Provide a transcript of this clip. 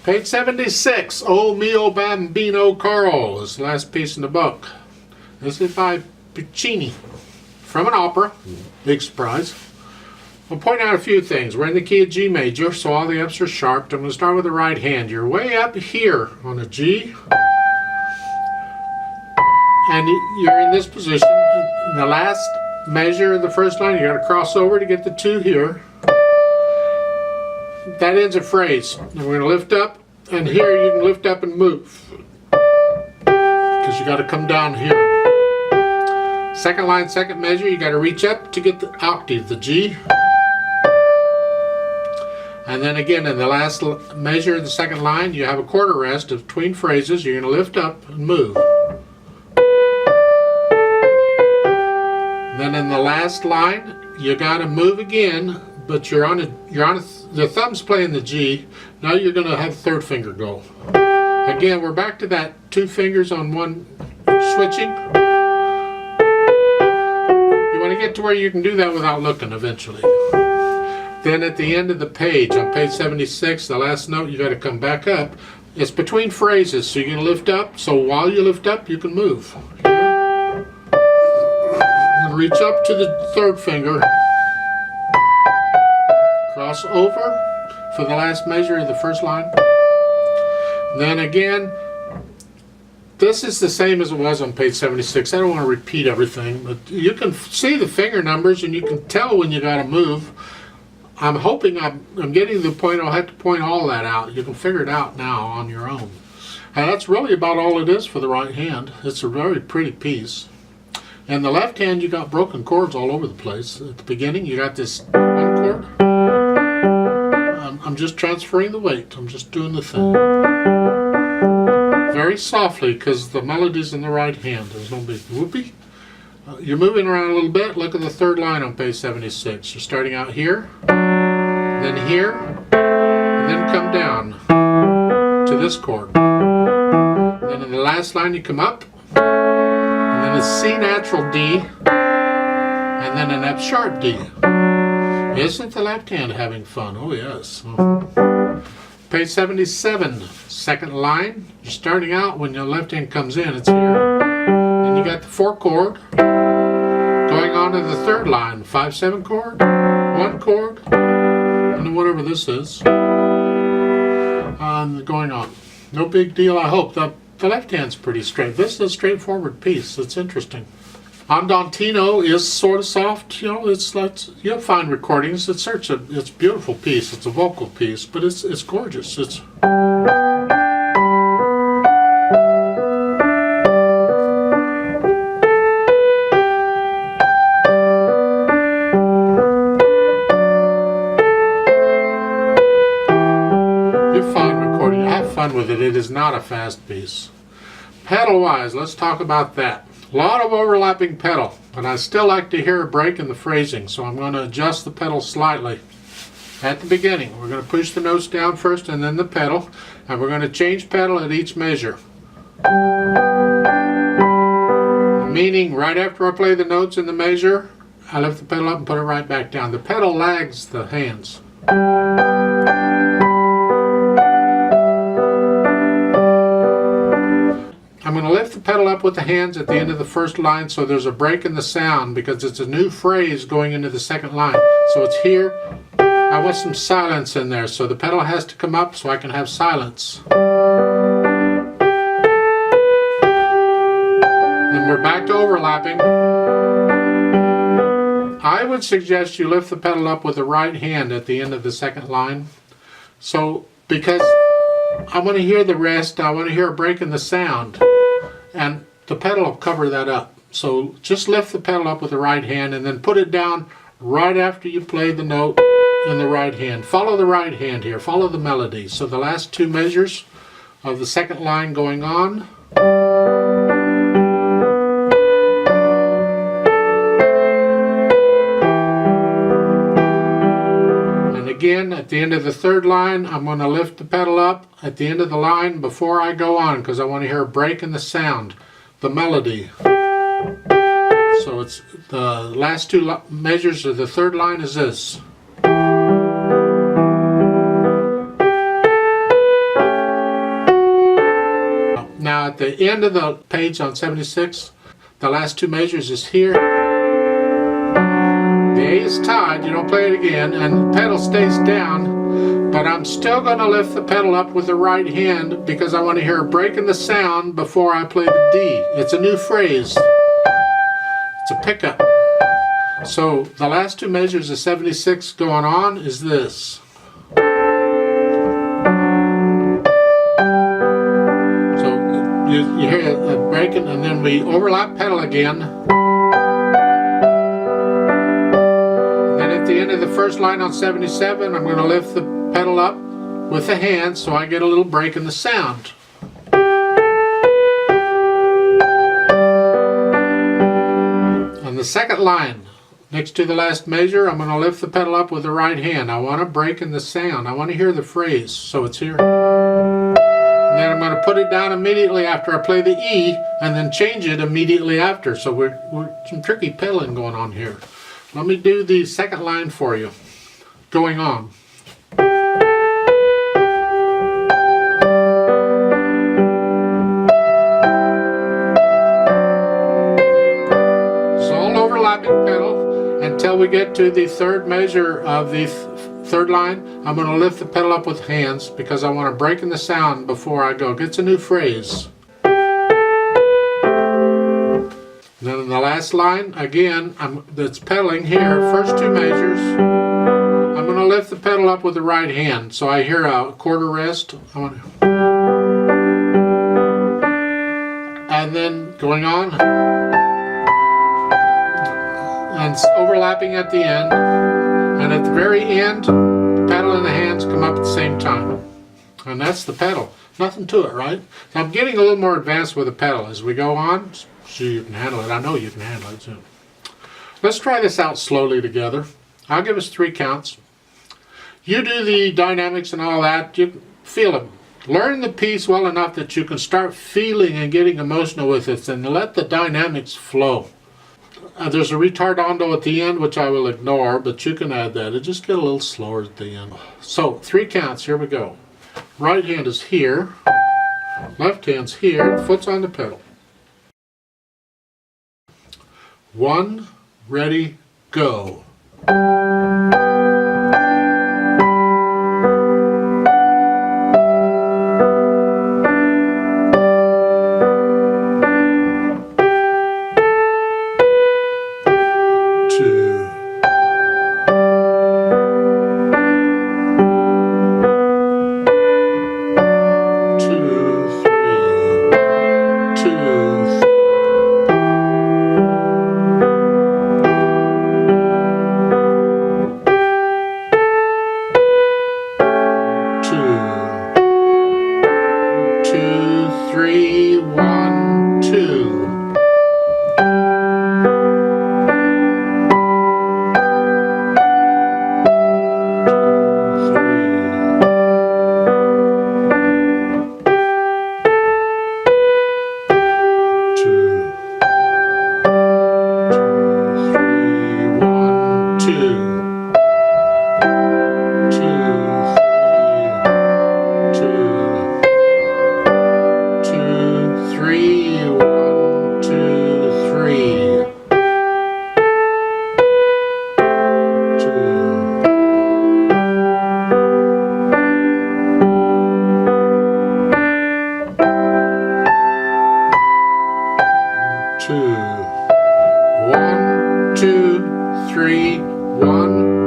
Page 76, O mio babino, caro is the last piece in the book. This is by Puccini, from an opera. Big surprise. I'll point out a few things. We're in the key of G major, so all the F's are sharp. I'm going to start with the right hand. You're way up here on a G, and you're in this position. In the last measure of the first line, you got to cross over to get the 2 here. That ends a phrase. And we're going to lift up, and here you can lift up and move, because you got to come down here. Second line, second measure, you got to reach up to get the octave, the G. And then again, in the last measure of the second line, you have a quarter rest between phrases. You're going to lift up and move. Then in the last line, you got to move again, but the thumb's playing the G. Now you're going to have the third finger go. Again, we're back to that 2 fingers on one switching. You want to get to where you can do that without looking eventually. Then at the end of the page, on page 76, the last note, you got to come back up. It's between phrases, so you're going to lift up. So while you lift up, you can move. And reach up to the third finger. Cross over for the last measure of the first line. Then again, this is the same as it was on page 76. I don't want to repeat everything, but you can see the finger numbers and you can tell when you got to move. I'm hoping I'm getting to the point I'll have to point all that out. You can figure it out now on your own. And that's really about all it is for the right hand. It's a very pretty piece. And the left hand, you got broken chords all over the place. At the beginning, you got this 1 chord. I'm just transferring the weight. I'm just doing the thing. Very softly, because the melody's in the right hand. There's no big whoopee. You're moving around a little bit. Look at the third line on page 76. You're starting out here, then here, and then come down to this chord. Then in the last line you come up, and then a C natural D, and then an F sharp D. Isn't the left hand having fun? Oh yes. Page 77, second line. You're starting out when your left hand comes in, it's here. Then you got the 4 chord. Going on to the third line, 5/7 chord, 1 chord, and then whatever this is. Going on. No big deal, I hope. The left hand's pretty straight. This is a straightforward piece. It's interesting. Andantino is sort of soft, you know. You'll find recordings. It's a beautiful piece. It's a vocal piece, but it's gorgeous. It's with it. It is not a fast piece. Pedal wise, let's talk about that. A lot of overlapping pedal, but I still like to hear a break in the phrasing, so I'm going to adjust the pedal slightly. At the beginning, we're going to push the notes down first and then the pedal, and we're going to change pedal at each measure. Meaning, right after I play the notes in the measure, I lift the pedal up and put it right back down. The pedal lags the hands. I'm going to lift the pedal up with the hands at the end of the first line, so there's a break in the sound because it's a new phrase going into the second line. So it's here. I want some silence in there, so the pedal has to come up so I can have silence. Then we're back to overlapping. I would suggest you lift the pedal up with the right hand at the end of the second line. So, because I want to hear the rest, I want to hear a break in the sound, and the pedal will cover that up. So just lift the pedal up with the right hand and then put it down right after you play the note in the right hand. Follow the right hand here, follow the melody. So the last 2 measures of the second line going on. Again, at the end of the third line, I'm going to lift the pedal up at the end of the line before I go on, because I want to hear a break in the sound, the melody. So it's the last 2 measures of the third line is this. at the end of the page on 76, the last two measures is here. The A is tied, you don't play it again, and the pedal stays down, but I'm still going to lift the pedal up with the right hand because I want to hear a break in the sound before I play the D. It's a new phrase. It's a pickup. So the last two measures of 76 going on is this. So you hear it breaking, and then we overlap pedal again. And then at the end of the first line on 77, I'm going to lift the pedal up with the hand so I get a little break in the sound. On the second line, next to the last measure, I'm going to lift the pedal up with the right hand. I want to break in the sound. I want to hear the phrase. So it's here. And then I'm going to put it down immediately after I play the E, and then change it immediately after. So we're some tricky pedaling going on here. Let me do the second line for you. Going on. Pedal until we get to the third measure of the third line. I'm going to lift the pedal up with hands because I want to break in the sound before I go. Gets a new phrase. Then in the last line, again, that's pedaling here, first two measures. I'm going to lift the pedal up with the right hand so I hear a quarter rest. And then going on. And it's overlapping at the end, and at the very end, the pedal and the hands come up at the same time. And that's the pedal. Nothing to it, right? So I'm getting a little more advanced with the pedal as we go on, so you can handle it. I know you can handle it too. Let's try this out slowly together. I'll give us 3 counts. You do the dynamics and all that. You feel it. Learn the piece well enough that you can start feeling and getting emotional with it, and let the dynamics flow. There's a retardando at the end, which I will ignore, but you can add that. It just get a little slower at the end. So 3 counts, here we go. Right hand is here, left hand's here, foot's on the pedal. 1, ready, go. 3, 1, 2. Two, 1, 2, 3, 1.